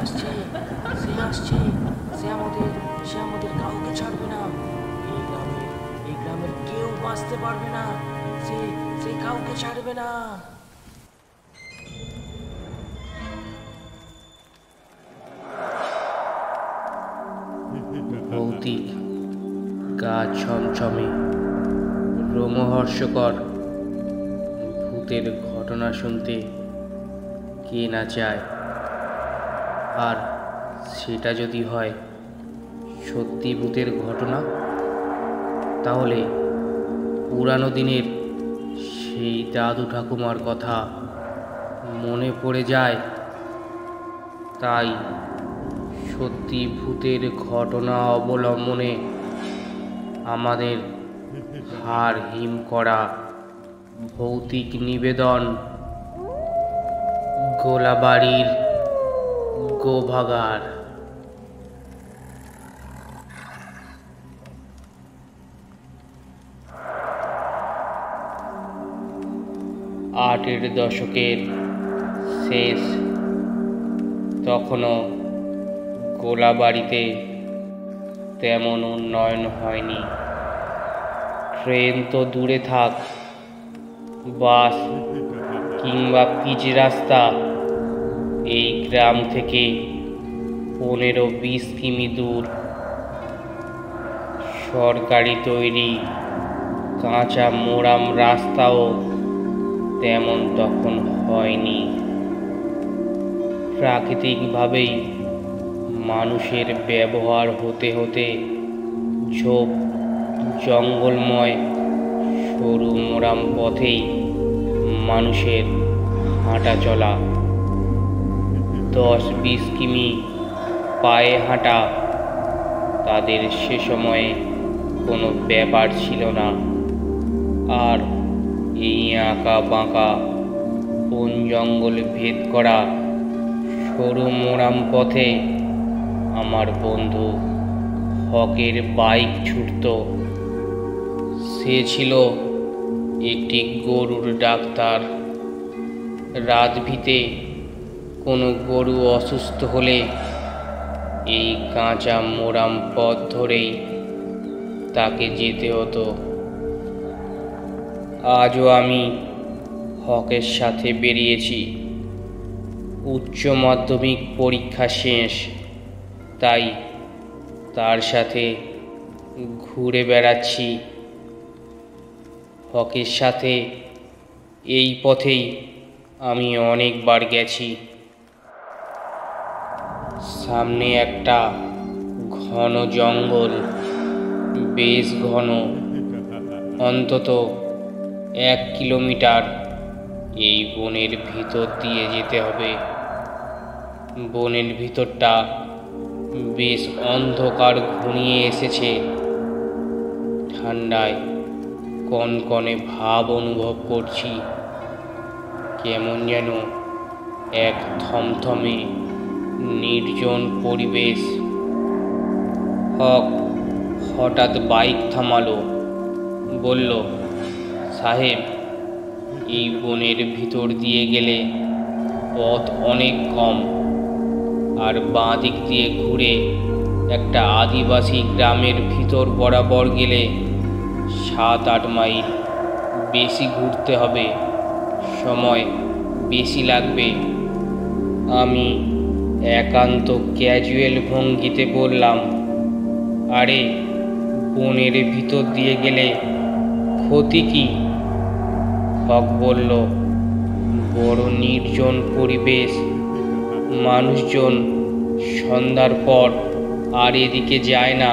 আসছে, সে আসছে, সে আমাদের কাউকে ছাড়বে না। এই গ্রামের কেউ বাঁচতে পারবে না। সে সে কাউকে ছাড়বে না। ভৌতিক, গা ছমছমে, রোমহর্ষকর ভূতের ঘটনা শুনতে কে না চায়। আর সেটা যদি হয় সত্যি ভূতের ঘটনা, তাহলে পুরানো দিনের সেই দাদু ঠাকুমার কথা মনে পড়ে যায়। তাই সত্যি ভূতের ঘটনা অবলম্বনে আমাদের হাড় হিম করা ভৌতিক নিবেদন, গোলাবাড়ির গোভাগার। আটের দশকের শেষ, তখনও গোলাবাড়িতে তেমন উন্নয়ন হয়নি। ট্রেন তো দূরে থাক, বাস কিংবা পিচ রাস্তা এই গ্রাম থেকে 15-20 কিমি দূর। সরকারি তৈরি কাঁচা মোরাম রাস্তাও তেমন তখন হয়নি। প্রাকৃতিকভাবেই মানুষের ব্যবহার হতে হতে ঝোপ জঙ্গলময় সরু মোরাম পথেই মানুষের হাঁটা চলা। 10-20 কিমি পায়ে হাঁটা তাদের সে সময়ে কোনো ব্যাপার ছিল না। আর এই আঁকা বাঁকা বন জঙ্গল ভেদ করা সরু মোরাম পথে আমার বন্ধু হকের বাইক ছুটত। সে ছিল একটি গরুর ডাক্তার। রাত ভিতে কোনো গরু অসুস্থ হলে এই কাঁচা মোরাম পথ ধরেই তাকে যেতে হতো। আজও আমি হকের সাথে বেরিয়েছি। উচ্চ মাধ্যমিক পরীক্ষা শেষ, তাই তার সাথে ঘুরে বেড়াচ্ছি। হকের সাথে এই পথেই আমি অনেকবার গেছি। সামনে একটা ঘন জঙ্গল, বেশ ঘন, অন্তত 1 কিলোমিটার এই বনের ভিতর দিয়ে যেতে হবে। বনের ভিতরটা বেশ অন্ধকার ঘনিয়ে এসেছে। ঠান্ডায় কনকনে ভাব অনুভব করছি। কেমন যেন এক থমথমে নির্জন পরিবেশ। হক হঠাৎ বাইক থামালো, বলল, সাহেব, এই বনের ভিতর দিয়ে গেলে পথ অনেক কম, আর বাঁ দিক দিয়ে ঘুরে একটা আদিবাসী গ্রামের ভিতর বরাবর গেলে 7-8 মাইল। বেশি ঘুরতে হবে, সময় বেশি লাগবে। আমি একান্ত ক্যাজুয়াল ভঙ্গিতে বললাম, আরে, বনের ভিতর দিয়ে গেলে ক্ষতি কি? হক বলল, বড় নির্জন পরিবেশ, মানুষজন সন্ধ্যার পর আর এদিকে যায় না।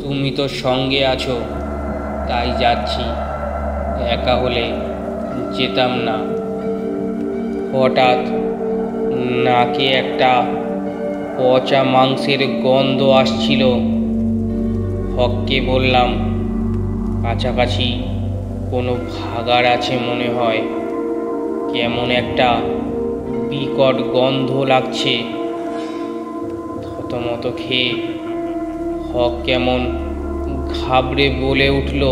তুমি তো সঙ্গে আছো, তাই যাচ্ছি, একা হলে যেতাম না। হঠাৎ নাকে একটা পচা মাংসের গন্ধ আসছিল। হককে বললাম, কাছাকাছি কোনো ভাগাড় আছে মনে হয়, কেমন একটা বিকট গন্ধ লাগছে। থতমত খেয়ে হক কেমন ঘাবড়ে বলে উঠল,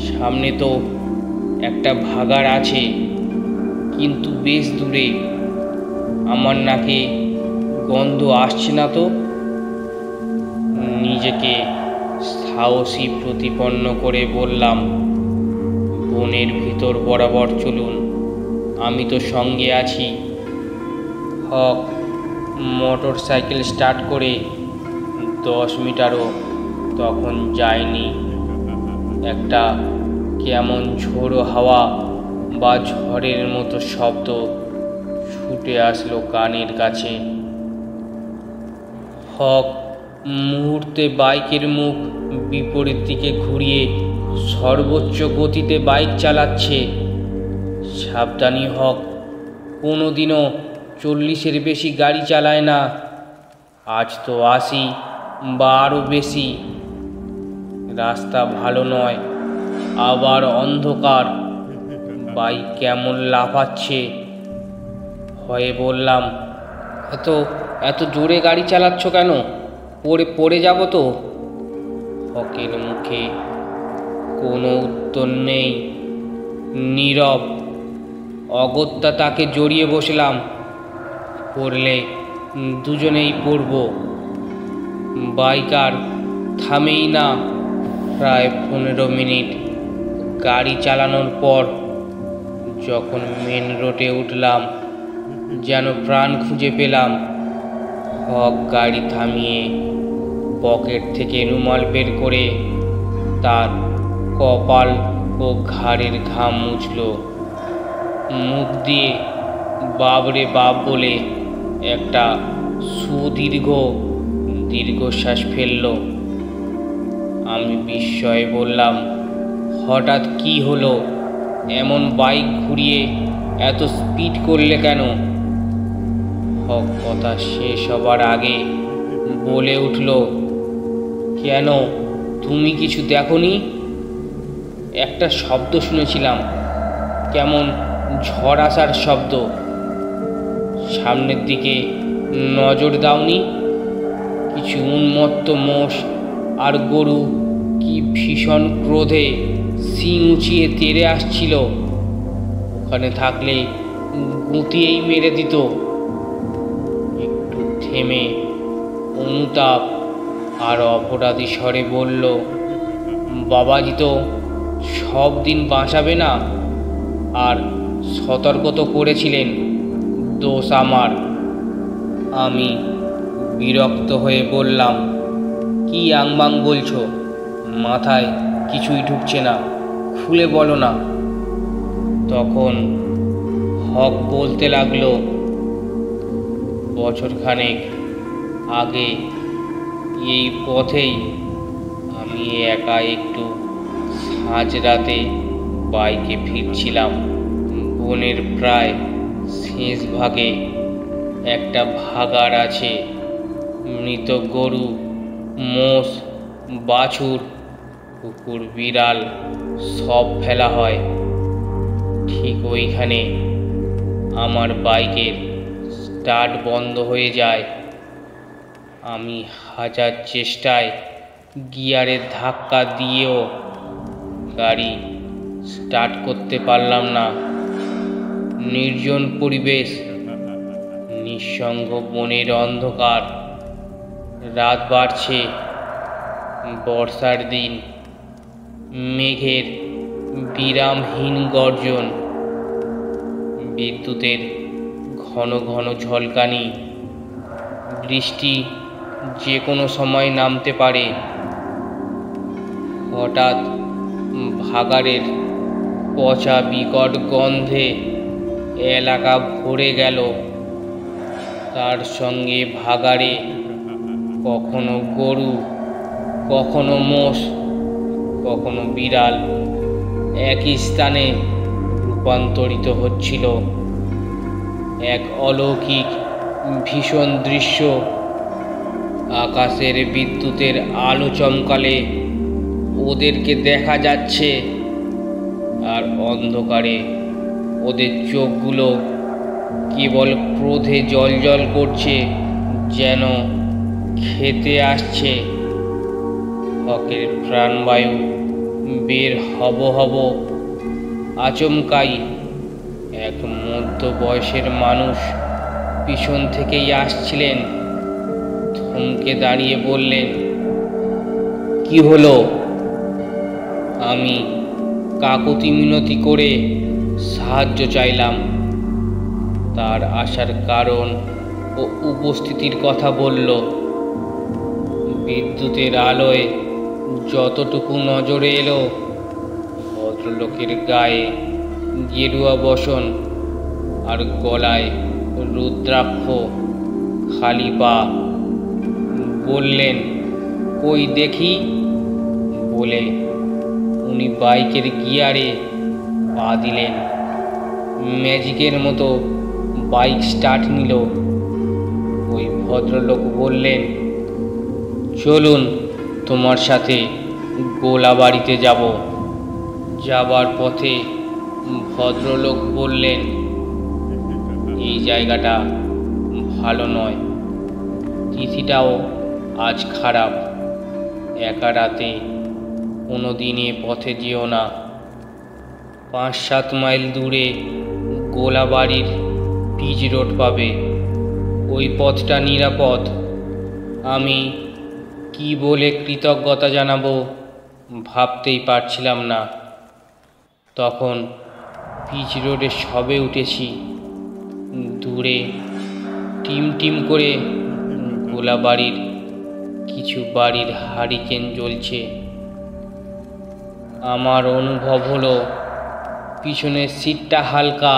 সামনে তো একটা ভাগাড় আছে, কিন্তু বেশ দূরে। আমার নাকে গন্ধ আসছে না তো। নিজেকে সাহসী প্রতিপন্ন করে বললাম, বনের ভিতর বরাবর চলুন, আমি তো সঙ্গে আছি। হক মোটর সাইকেল স্টার্ট করে 10 মিটারও তখন যায়নি, একটা কেমন ঝোড়ো হাওয়া বা ঝড়ের মতো শব্দ ছুটে আসলো কানের কাছে। হক মুহূর্তে বাইকের মুখ বিপরীত দিকে ঘুরিয়ে সর্বোচ্চ গতিতে বাইক চালাচ্ছে। সাবধানী হক কোনোদিনও 40-এর বেশি গাড়ি চালায় না, আজ তো 80 বা আরও বেশি। রাস্তা ভালো নয়, আবার অন্ধকার, বাইক কেমন লাফাচ্ছে। ভয়ে বললাম, এত জোরে গাড়ি চালাচ্ছ কেন? পড়ে যাব তো। হকের মুখে কোনো উত্তর নেই, নীরব। অগত্যা তাকে জড়িয়ে বসলাম, পড়লে দুজনেই পড়ব। বাইক আর থামেই না। প্রায় 15 মিনিট গাড়ি চালানোর পর যখন মেন রোডে উঠলাম, যেন প্রাণ খুঁজে পেলাম। হক গাড়ি থামিয়ে পকেট থেকে রুমাল বের করে তার কপাল ও ঘাড়ের ঘাম মুছল। মুখ দিয়ে বাবরে বাপ বলে একটা দীর্ঘশ্বাস ফেলল। আমি বিস্ময়ে বললাম, হঠাৎ কি হলো? এমন বাইক ঘুরিয়ে এত স্পিড করলে কেন? হক কথা শেষ হবার আগে বলে উঠল, কেন, তুমি কিছু দেখোনি? একটা শব্দ শুনেছিলাম, কেমন ঝড় আসার শব্দ। সামনের দিকে নজর দাওনি? কিছু উন্মত্ত মোষ আর গরু কি ভীষণ ক্রোধে শিং উঁচিয়ে তেড়ে আসছিল। ওখানে থাকলে গুঁতিয়েই মেরে দিত। একটু থেমে অনুতাপ আর অপরাধী স্বরে বলল, বাবাজি তো সব দিন বাঁচাবে না, আর সতর্ক তো করেছিলেন, দোষ আমার। আমি বিরক্ত হয়ে বললাম, কি আংবাং বলছো? মাথায় কিছুই ঢুকছে না, খুলে বলো না। তখন হক বলতে লাগলো, বছরখানেক আগে এই পথেই আমি একা একটু সাঁঝ রাতে বাইকে ফিরছিলাম। বনের প্রায় শেষ ভাগে একটা ভাগাড় আছে। মৃত গরু, মোষ, বাছুর, কুকুর, বিড়াল সব ফেলা হয়। ঠিক ওইখানে আমার বাইকের স্টার্ট বন্ধ হয়ে যায়। আমি হাজার চেষ্টায় গিয়ারের ধাক্কা দিয়েও গাড়ি স্টার্ট করতে পারলাম না। নির্জন পরিবেশ, নিঃসঙ্গ বনের অন্ধকার। রাত বাড়ছে, বর্ষার দিন। মেঘের বিরামহীন গর্জন, বিদ্যুতের ঘন ঘন ঝলকানি। বৃষ্টি যে কোনো সময় নামতে পারে। হঠাৎ ভাগাড়ের পচা বিকট গন্ধে এলাকা ভরে গেল। তার সঙ্গে ভাগাড়ে কখনো গরু, কখনো মোষ, কখনো বিড়াল একই স্থানে রূপান্তরিত হচ্ছিল। এক অলৌকিক ভীষণ দৃশ্য। আকাশের বিদ্যুতের আলো চমকালে ওদেরকে দেখা যাচ্ছে, আর অন্ধকারে ওদের চোখগুলো কেবল ক্রোধে জ্বলজ্বল করছে, যেন খেতে আসছে। হকের প্রাণবায়ু বের হব। আচমকাই এক মধ্য বয়সের মানুষ পিছন থেকেই আসছিলেন। থমকে দাঁড়িয়ে বললেন, কি হলো? আমি কাকুতি মিনতি করে সাহায্য চাইলাম। তার আসার কারণ ও উপস্থিতির কথা বলল। বিদ্যুতের আলোয় যতটুকু নজরে এলো, ভদ্রলোকের গায়ে গেরুয়া বসন আর গলায় রুদ্রাক্ষ, খালি পা। বললেন, কই দেখি বলে উনি বাইকের গিয়ারে পা দিলেন। ম্যাজিকের মতো বাইক স্টার্ট নিল। ওই ভদ্রলোক বললেন, চলুন, তোমার সাথে গোলাবাড়িতে যাব। যাবার পথে ভদ্রলোক বললেন, এই জায়গাটা ভালো নয়, তিথিটাও আজ খারাপ। একা রাতে কোনো দিনে পথে যেও না। 5-7 মাইল দূরে গোলাবাড়ির পিচ রোড পাবে, ওই পথটা নিরাপদ। আমি কি বলে কৃতজ্ঞতা জানাবো ভাবতেই পারছিলাম না। তখন পিচ রোডে সবে উঠেছি। দূরে টিম টিম করে গোলাবাড়ির কিছু বাড়ির হারিকেন জ্বলছে। আমার অনুভব হলো পিছনের সিটটা হালকা।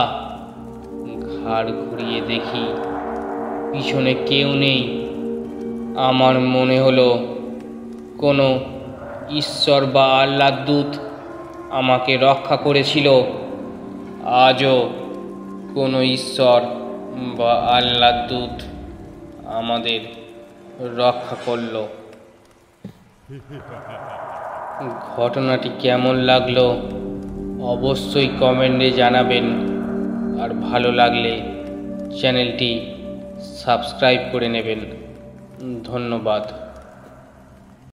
ঘাড় ঘুরিয়ে দেখি পিছনে কেউ নেই। আমার মনে হলো কোনো ঈশ্বর বা আল্লাহর দূত আমাকে রক্ষা করেছিল। আজও কোনো ঈশ্বর বা আল্লাহর দূত আমাদের রক্ষা করল। ঘটনাটি কেমন লাগলো অবশ্যই কমেন্টে জানাবেন। আর ভালো লাগলে চ্যানেলটি সাবস্ক্রাইব করে নেবেন। ধন্যবাদ।